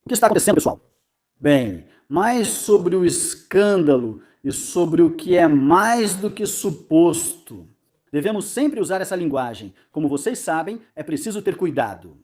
O que está acontecendo, pessoal? Bem, mais sobre o escândalo e sobre o que é mais do que suposto. Devemos sempre usar essa linguagem. Como vocês sabem, é preciso ter cuidado.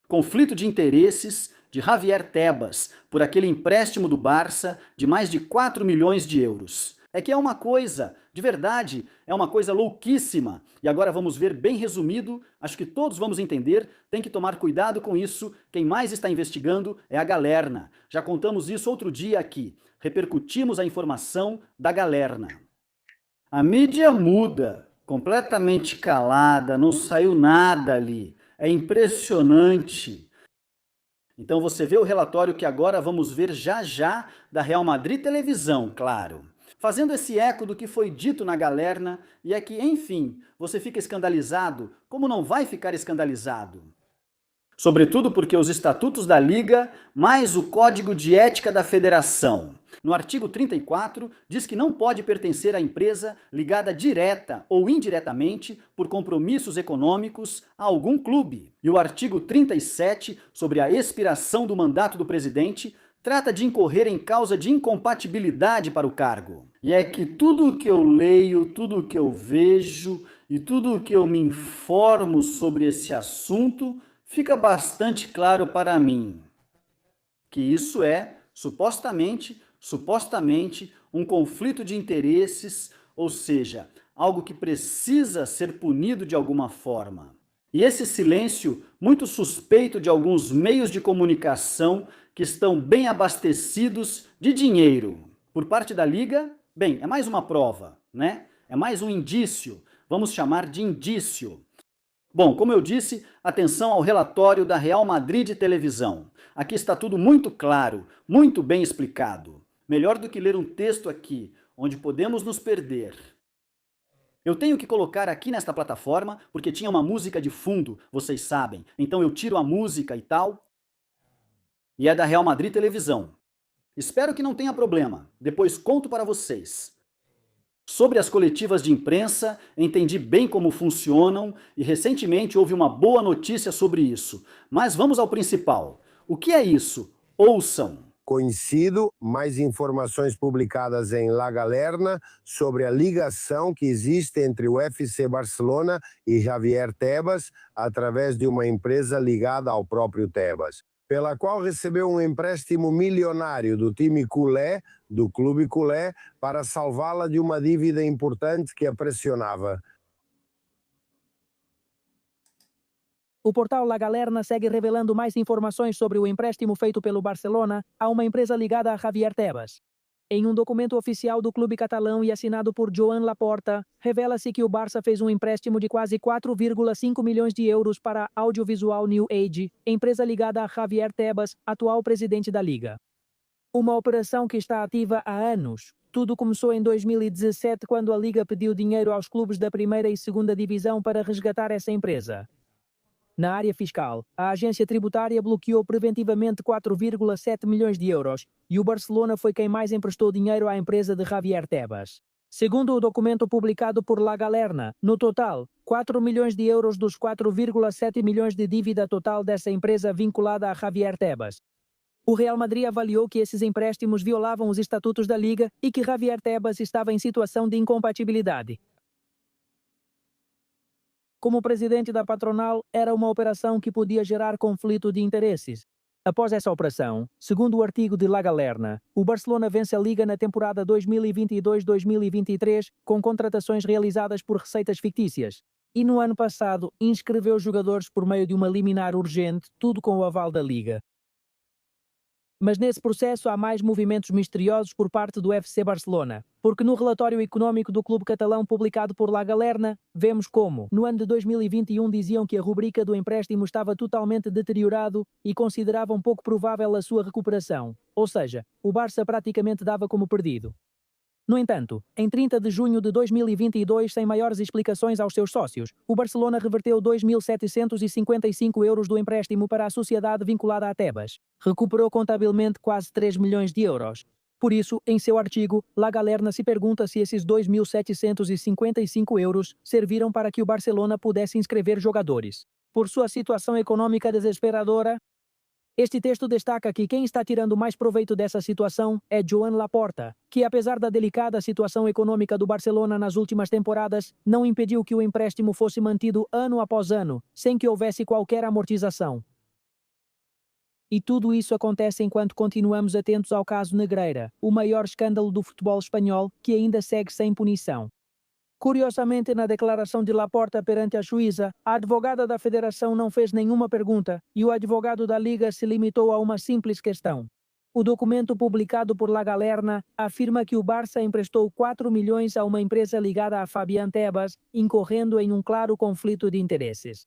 Conflito de interesses de Javier Tebas por aquele empréstimo do Barça de mais de 4 milhões de euros. É que é uma coisa, de verdade, é uma coisa louquíssima. E agora vamos ver bem resumido, acho que todos vamos entender, tem que tomar cuidado com isso. Quem mais está investigando é a Galerna. Já contamos isso outro dia aqui. Repercutimos a informação da Galerna. A mídia muda, completamente calada, não saiu nada ali. É impressionante. Então você vê o relatório que agora vamos ver já já da Real Madrid Televisão, claro. Fazendo esse eco do que foi dito na Galerna, e é que, enfim, você fica escandalizado, como não vai ficar escandalizado? Sobretudo porque os estatutos da Liga, mais o Código de Ética da Federação. No artigo 34, diz que não pode pertencer à empresa ligada direta ou indiretamente por compromissos econômicos a algum clube. E o artigo 37, sobre a expiração do mandato do presidente, trata de incorrer em causa de incompatibilidade para o cargo. E é que tudo o que eu leio, tudo o que eu vejo e tudo o que eu me informo sobre esse assunto fica bastante claro para mim que isso é, supostamente, um conflito de interesses, ou seja, algo que precisa ser punido de alguma forma. E esse silêncio, muito suspeito de alguns meios de comunicação que estão bem abastecidos de dinheiro por parte da Liga, bem, é mais uma prova, né? É mais um indício, vamos chamar de indício. Bom, como eu disse, atenção ao relatório da Real Madrid Televisão. Aqui está tudo muito claro, muito bem explicado. Melhor do que ler um texto aqui, onde podemos nos perder. Eu tenho que colocar aqui nesta plataforma, porque tinha uma música de fundo, vocês sabem. Então eu tiro a música e tal. E é da Real Madrid Televisão. Espero que não tenha problema. Depois conto para vocês. Sobre as coletivas de imprensa, entendi bem como funcionam e recentemente houve uma boa notícia sobre isso. Mas vamos ao principal. O que é isso? Ouçam. Conhecido, mais informações publicadas em La Galerna sobre a ligação que existe entre o FC Barcelona e Javier Tebas através de uma empresa ligada ao próprio Tebas, pela qual recebeu um empréstimo milionário do time culé, do clube culé, para salvá-la de uma dívida importante que a pressionava. O portal La Galerna segue revelando mais informações sobre o empréstimo feito pelo Barcelona a uma empresa ligada a Javier Tebas. Em um documento oficial do clube catalão e assinado por Joan Laporta, revela-se que o Barça fez um empréstimo de quase 4,5 milhões de euros para a Audiovisual New Age, empresa ligada a Javier Tebas, atual presidente da Liga. Uma operação que está ativa há anos. Tudo começou em 2017, quando a Liga pediu dinheiro aos clubes da primeira e segunda divisão para resgatar essa empresa. Na área fiscal, a agência tributária bloqueou preventivamente 4,7 milhões de euros e o Barcelona foi quem mais emprestou dinheiro à empresa de Javier Tebas. Segundo o documento publicado por La Galerna, no total, 4 milhões de euros dos 4,7 milhões de dívida total dessa empresa vinculada a Javier Tebas. O Real Madrid avaliou que esses empréstimos violavam os estatutos da Liga e que Javier Tebas estava em situação de incompatibilidade. Como presidente da patronal, era uma operação que podia gerar conflito de interesses. Após essa operação, segundo o artigo de La Galerna, o Barcelona vence a Liga na temporada 2022-2023 com contratações realizadas por receitas fictícias. E no ano passado, inscreveu jogadores por meio de uma liminar urgente, tudo com o aval da Liga. Mas nesse processo há mais movimentos misteriosos por parte do FC Barcelona, porque no relatório econômico do clube catalão publicado por La Galerna, vemos como, no ano de 2021, diziam que a rubrica do empréstimo estava totalmente deteriorado e consideravam pouco provável a sua recuperação, ou seja, o Barça praticamente dava como perdido. No entanto, em 30 de junho de 2022, sem maiores explicações aos seus sócios, o Barcelona reverteu 2.755 euros do empréstimo para a sociedade vinculada a Tebas. Recuperou contabilmente quase 3 milhões de euros. Por isso, em seu artigo, La Galerna se pergunta se esses 2.755 euros serviram para que o Barcelona pudesse inscrever jogadores. Por sua situação econômica desesperadora, Este texto destaca que quem está tirando mais proveito dessa situação é Joan Laporta, que apesar da delicada situação econômica do Barcelona nas últimas temporadas, não impediu que o empréstimo fosse mantido ano após ano, sem que houvesse qualquer amortização. E tudo isso acontece enquanto continuamos atentos ao caso Negreira, o maior escândalo do futebol espanhol, que ainda segue sem punição. Curiosamente, na declaração de Laporta perante a juíza, a advogada da federação não fez nenhuma pergunta e o advogado da Liga se limitou a uma simples questão. O documento publicado por La Galerna afirma que o Barça emprestou 4 milhões a uma empresa ligada a Fabián Tebas, incorrendo em um claro conflito de interesses.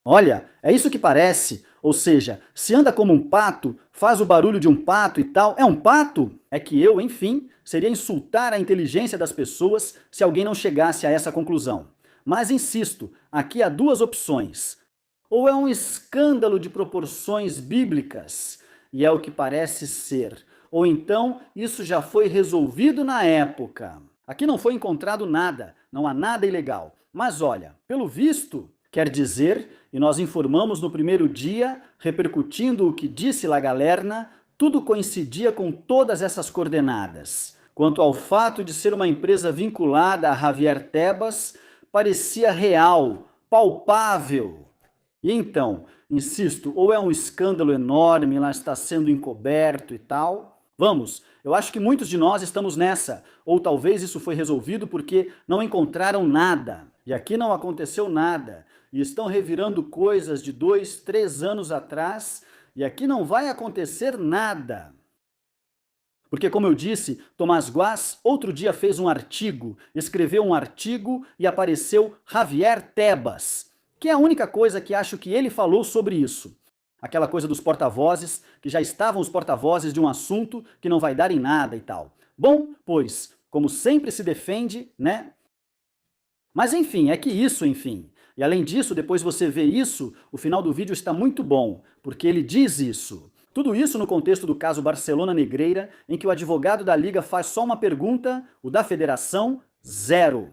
Olha, é isso que parece. Ou seja, se anda como um pato, faz o barulho de um pato e tal, é um pato? É que eu, enfim, seria insultar a inteligência das pessoas se alguém não chegasse a essa conclusão. Mas insisto, aqui há duas opções. Ou é um escândalo de proporções bíblicas, e é o que parece ser. Ou então, isso já foi resolvido na época. Aqui não foi encontrado nada, não há nada ilegal. Mas olha, pelo visto, quer dizer, e nós informamos no primeiro dia, repercutindo o que disse La Galerna, tudo coincidia com todas essas coordenadas. Quanto ao fato de ser uma empresa vinculada a Javier Tebas, parecia real, palpável. E então, insisto, ou é um escândalo enorme, lá está sendo encoberto e tal. Vamos, eu acho que muitos de nós estamos nessa, ou talvez isso foi resolvido porque não encontraram nada. E aqui não aconteceu nada. E estão revirando coisas de 2, 3 anos atrás, e aqui não vai acontecer nada. Porque, como eu disse, Tomás Guas outro dia fez um artigo, escreveu um artigo e apareceu Javier Tebas, que é a única coisa que acho que ele falou sobre isso. Aquela coisa dos porta-vozes, que já estavam os porta-vozes de um assunto que não vai dar em nada e tal. Bom, pois, como sempre se defende, né? Mas enfim, é que isso, enfim. E além disso, depois você vê isso, o final do vídeo está muito bom, porque ele diz isso. Tudo isso no contexto do caso Barcelona Negreira, em que o advogado da Liga faz só uma pergunta, o da Federação, zero.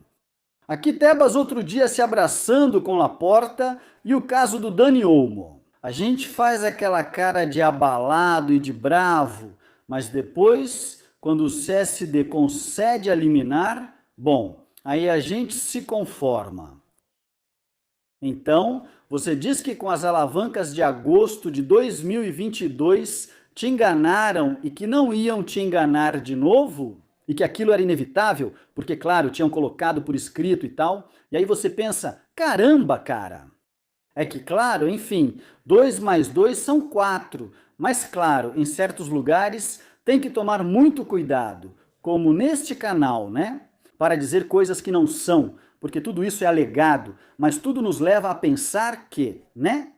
Aqui Tebas outro dia se abraçando com Laporta e o caso do Dani Olmo. A gente faz aquela cara de abalado e de bravo, mas depois, quando o CSD concede a liminar, bom, aí a gente se conforma. Então, você diz que com as alavancas de agosto de 2022 te enganaram e que não iam te enganar de novo? E que aquilo era inevitável? Porque, claro, tinham colocado por escrito e tal. E aí você pensa, caramba, cara! É que, claro, enfim, 2 mais 2 são 4. Mas, claro, em certos lugares tem que tomar muito cuidado, como neste canal, né? Para dizer coisas que não são, porque tudo isso é alegado, mas tudo nos leva a pensar que, né?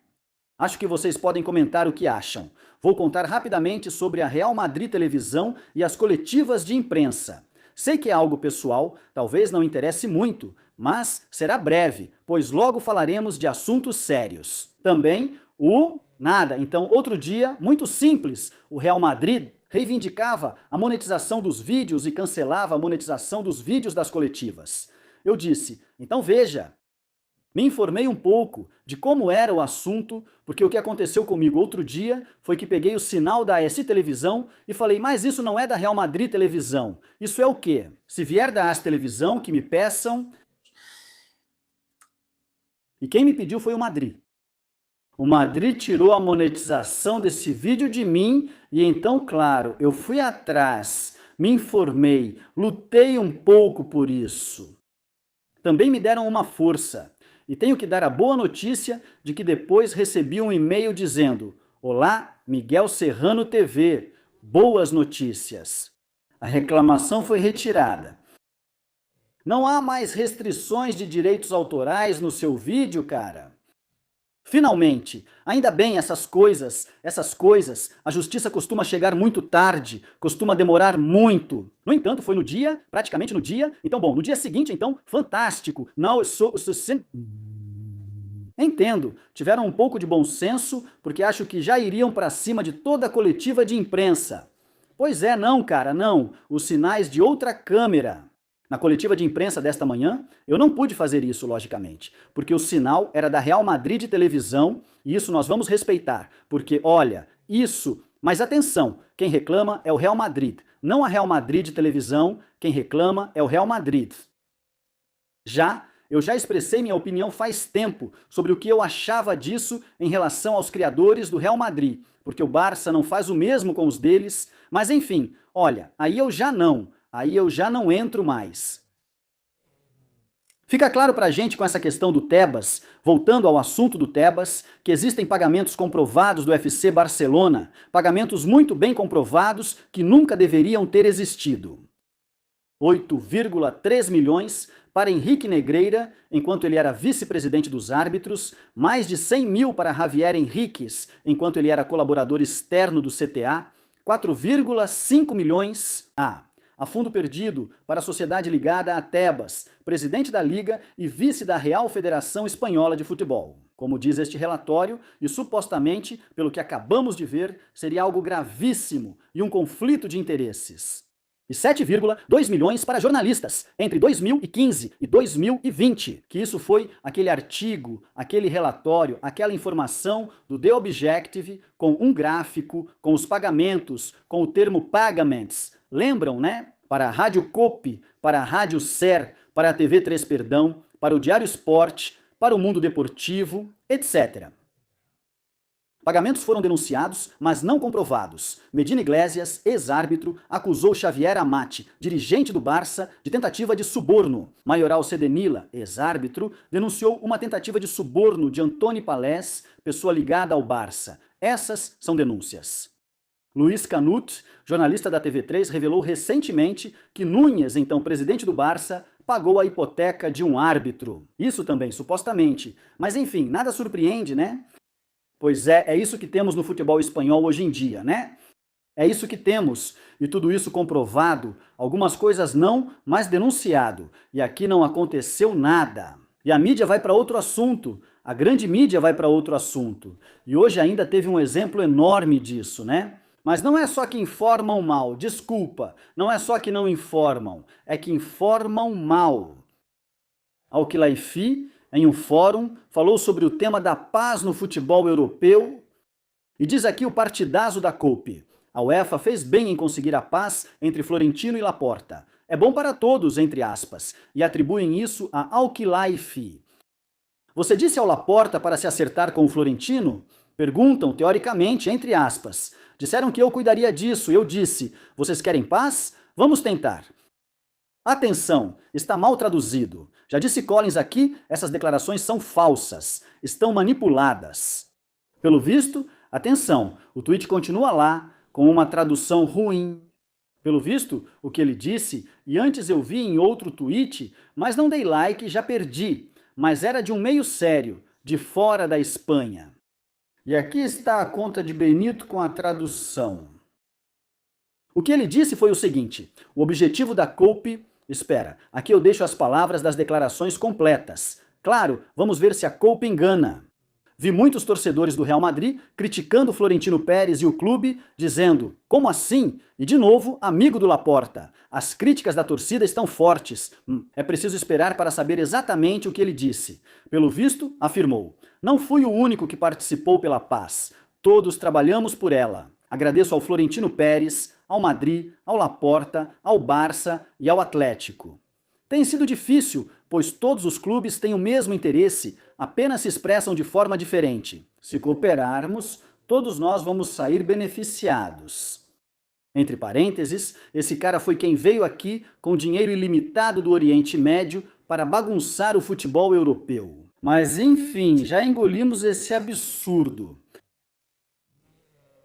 Acho que vocês podem comentar o que acham. Vou contar rapidamente sobre a Real Madrid Televisão e as coletivas de imprensa. Sei que é algo pessoal, talvez não interesse muito, mas será breve, pois logo falaremos de assuntos sérios. Também nada. Então, outro dia, muito simples, o Real Madrid reivindicava a monetização dos vídeos e cancelava a monetização dos vídeos das coletivas. Eu disse, então veja, me informei um pouco de como era o assunto, porque o que aconteceu comigo outro dia foi que peguei o sinal da AS Televisão e falei, mas isso não é da Real Madrid Televisão. Isso é o quê? Se vier da AS Televisão, que me peçam. E quem me pediu foi o Madrid. O Madrid tirou a monetização desse vídeo de mim e então, claro, eu fui atrás, me informei, lutei um pouco por isso. Também me deram uma força. E tenho que dar a boa notícia de que depois recebi um e-mail dizendo: Olá, Miguel Serrano TV, boas notícias. A reclamação foi retirada. Não há mais restrições de direitos autorais no seu vídeo, cara? Finalmente, ainda bem essas coisas, a justiça costuma chegar muito tarde, costuma demorar muito. No entanto, foi no dia, praticamente no dia, então bom, no dia seguinte, então, fantástico. Entendo, tiveram um pouco de bom senso, porque acho que já iriam para cima de toda a coletiva de imprensa. Pois é, não, cara, não, os sinais de outra câmera. Na coletiva de imprensa desta manhã, eu não pude fazer isso, logicamente, porque o sinal era da Real Madrid de televisão e isso nós vamos respeitar, porque, olha, isso... Mas atenção, quem reclama é o Real Madrid, não a Real Madrid de televisão, quem reclama é o Real Madrid. Eu já expressei minha opinião faz tempo sobre o que eu achava disso em relação aos criadores do Real Madrid, porque o Barça não faz o mesmo com os deles, mas enfim, olha, aí eu já não entro mais. Fica claro pra gente com essa questão do Tebas, voltando ao assunto do Tebas, que existem pagamentos comprovados do FC Barcelona, pagamentos muito bem comprovados que nunca deveriam ter existido. 8,3 milhões para Henrique Negreira, enquanto ele era vice-presidente dos árbitros, mais de 100 mil para Javier Henriques, enquanto ele era colaborador externo do CTA, 4,5 milhões a fundo perdido para a sociedade ligada a Tebas, presidente da Liga e vice da Real Federação Espanhola de Futebol. Como diz este relatório, e supostamente, pelo que acabamos de ver, seria algo gravíssimo e um conflito de interesses. E 7,2 milhões para jornalistas, entre 2015 e 2020, que isso foi aquele artigo, aquele relatório, aquela informação do The Objective, com um gráfico, com os pagamentos, com o termo pagaments. Lembram, né? Para a Rádio COPE, para a Rádio SER, para a TV3 Perdão, para o Diário Esporte, para o Mundo Deportivo, etc. Pagamentos foram denunciados, mas não comprovados. Medina Iglesias, ex-árbitro, acusou Xavier Amati, dirigente do Barça, de tentativa de suborno. Maioral Cedenila, ex-árbitro, denunciou uma tentativa de suborno de Antoni Palés, pessoa ligada ao Barça. Essas são denúncias. Luiz Canut, jornalista da TV3, revelou recentemente que Núñez, então presidente do Barça, pagou a hipoteca de um árbitro. Isso também, supostamente. Mas enfim, nada surpreende, né? Pois é isso que temos no futebol espanhol hoje em dia, né? É isso que temos, e tudo isso comprovado, algumas coisas não, mas denunciado. E aqui não aconteceu nada. E a mídia vai para outro assunto, a grande mídia vai para outro assunto. E hoje ainda teve um exemplo enorme disso, né? Mas não é só que informam mal, desculpa, não é só que não informam, é que informam mal. Al-Khelaifi, em um fórum, falou sobre o tema da paz no futebol europeu e diz aqui o partidazo da COPE. A UEFA fez bem em conseguir a paz entre Florentino e Laporta. É bom para todos, entre aspas, e atribuem isso a Al-Khelaifi. Você disse ao Laporta para se acertar com o Florentino? Perguntam, teoricamente, entre aspas. Disseram que eu cuidaria disso, eu disse, vocês querem paz? Vamos tentar. Atenção, está mal traduzido. Já disse Collins aqui, essas declarações são falsas, estão manipuladas. Pelo visto, atenção, o tweet continua lá, com uma tradução ruim. Pelo visto, o que ele disse, e antes eu vi em outro tweet, mas não dei like e já perdi, mas era de um meio sério, de fora da Espanha. E aqui está a conta de Benito com a tradução. O que ele disse foi o seguinte, o objetivo da COPE... Espera, aqui eu deixo as palavras das declarações completas. Claro, vamos ver se a COPE engana. Vi muitos torcedores do Real Madrid criticando Florentino Pérez e o clube, dizendo, como assim? E de novo, amigo do Laporta. As críticas da torcida estão fortes. É preciso esperar para saber exatamente o que ele disse. Pelo visto, afirmou, não fui o único que participou pela paz. Todos trabalhamos por ela. Agradeço ao Florentino Pérez, ao Madrid, ao Laporta, ao Barça e ao Atlético. Tem sido difícil, pois todos os clubes têm o mesmo interesse, apenas se expressam de forma diferente. Se cooperarmos, todos nós vamos sair beneficiados. Entre parênteses, esse cara foi quem veio aqui com dinheiro ilimitado do Oriente Médio para bagunçar o futebol europeu. Mas enfim, já engolimos esse absurdo.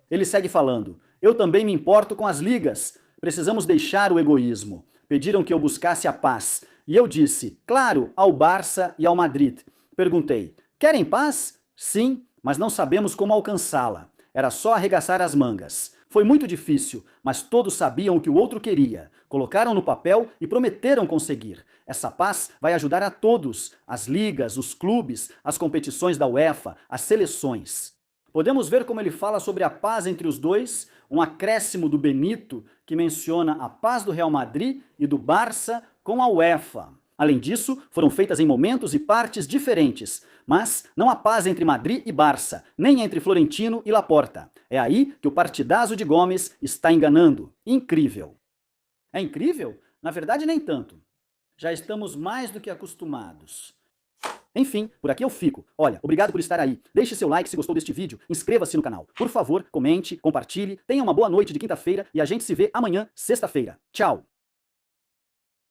Ele segue falando, eu também me importo com as ligas, precisamos deixar o egoísmo. Pediram que eu buscasse a paz. E eu disse, claro, ao Barça e ao Madrid. Perguntei, querem paz? Sim, mas não sabemos como alcançá-la. Era só arregaçar as mangas. Foi muito difícil, mas todos sabiam o que o outro queria. Colocaram no papel e prometeram conseguir. Essa paz vai ajudar a todos, as ligas, os clubes, as competições da UEFA, as seleções. Podemos ver como ele fala sobre a paz entre os dois, um acréscimo do Benito, que menciona a paz do Real Madrid e do Barça com a UEFA. Além disso, foram feitas em momentos e partes diferentes. Mas não há paz entre Madrid e Barça, nem entre Florentino e Laporta. É aí que o partidazo de Gomes está enganando. Incrível. É incrível? Na verdade, nem tanto. Já estamos mais do que acostumados. Enfim, por aqui eu fico. Olha, obrigado por estar aí. Deixe seu like se gostou deste vídeo, inscreva-se no canal. Por favor, comente, compartilhe, tenha uma boa noite de quinta-feira e a gente se vê amanhã, sexta-feira. Tchau!